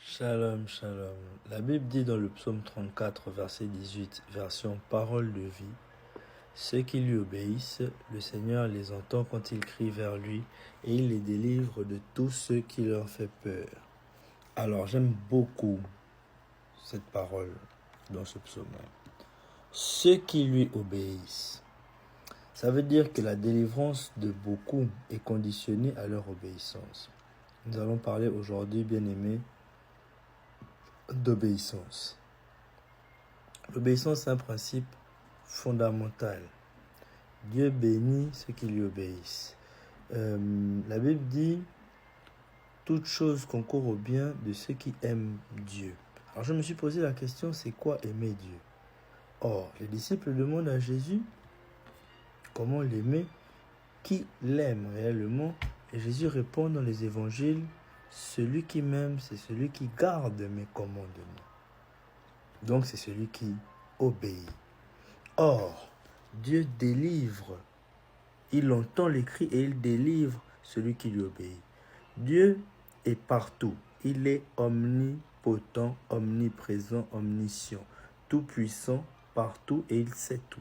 Shalom, shalom. La Bible dit dans le psaume 34, verset 18, version parole de vie, ceux qui lui obéissent, le Seigneur les entend quand ils crient vers lui et il les délivre de tous ceux qui leur fait peur. Alors j'aime beaucoup cette parole dans ce psaume. Ceux qui lui obéissent. Ça veut dire que la délivrance de beaucoup est conditionnée à leur obéissance. Nous allons parler aujourd'hui, bien-aimés, d'obéissance. L'obéissance est un principe fondamental. Dieu bénit ceux qui lui obéissent. La Bible dit « Toute chose concourt au bien de ceux qui aiment Dieu ». Alors je me suis posé la question, c'est quoi aimer Dieu? Or, les disciples demandent à Jésus comment l'aimer, qui l'aime réellement. Et Jésus répond dans les évangiles, celui qui m'aime, c'est celui qui garde mes commandements. Donc c'est celui qui obéit. Or, Dieu délivre. Il entend les cris et il délivre celui qui lui obéit. Dieu est partout. Il est omnipotent, omniprésent, omniscient, tout-puissant, partout et il sait tout.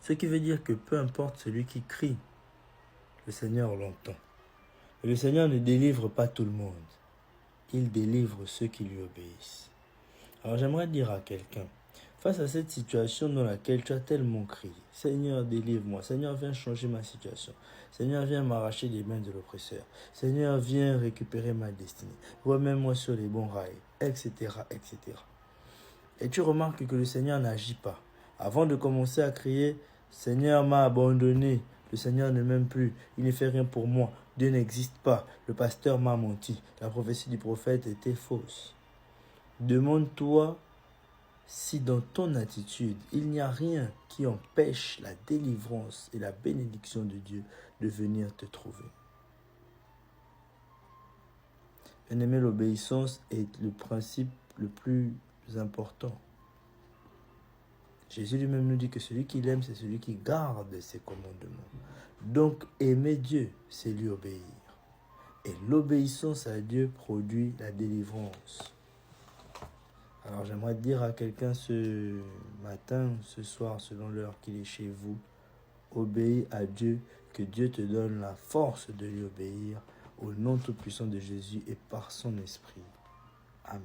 Ce qui veut dire que peu importe celui qui crie, le Seigneur l'entend. Et le Seigneur ne délivre pas tout le monde. Il délivre ceux qui lui obéissent. Alors j'aimerais dire à quelqu'un, face à cette situation dans laquelle tu as tellement crié, Seigneur, délivre-moi, Seigneur, viens changer ma situation, Seigneur, viens m'arracher des mains de l'oppresseur, Seigneur, viens récupérer ma destinée, remets-moi sur les bons rails, etc., etc. Et tu remarques que le Seigneur n'agit pas. Avant de commencer à crier, Seigneur m'a abandonné, le Seigneur ne m'aime plus, il ne fait rien pour moi, Dieu n'existe pas, le pasteur m'a menti, la prophétie du prophète était fausse. Demande-toi si dans ton attitude, il n'y a rien qui empêche la délivrance et la bénédiction de Dieu de venir te trouver. Bien-aimé, l'obéissance est le principe le plus important. Jésus lui-même nous dit que celui qui l'aime, c'est celui qui garde ses commandements. Donc, aimer Dieu, c'est lui obéir. Et l'obéissance à Dieu produit la délivrance. Alors j'aimerais dire à quelqu'un ce matin, ce soir, selon l'heure qu'il est chez vous, obéis à Dieu, que Dieu te donne la force de lui obéir, au nom tout-puissant de Jésus et par son esprit. Amen.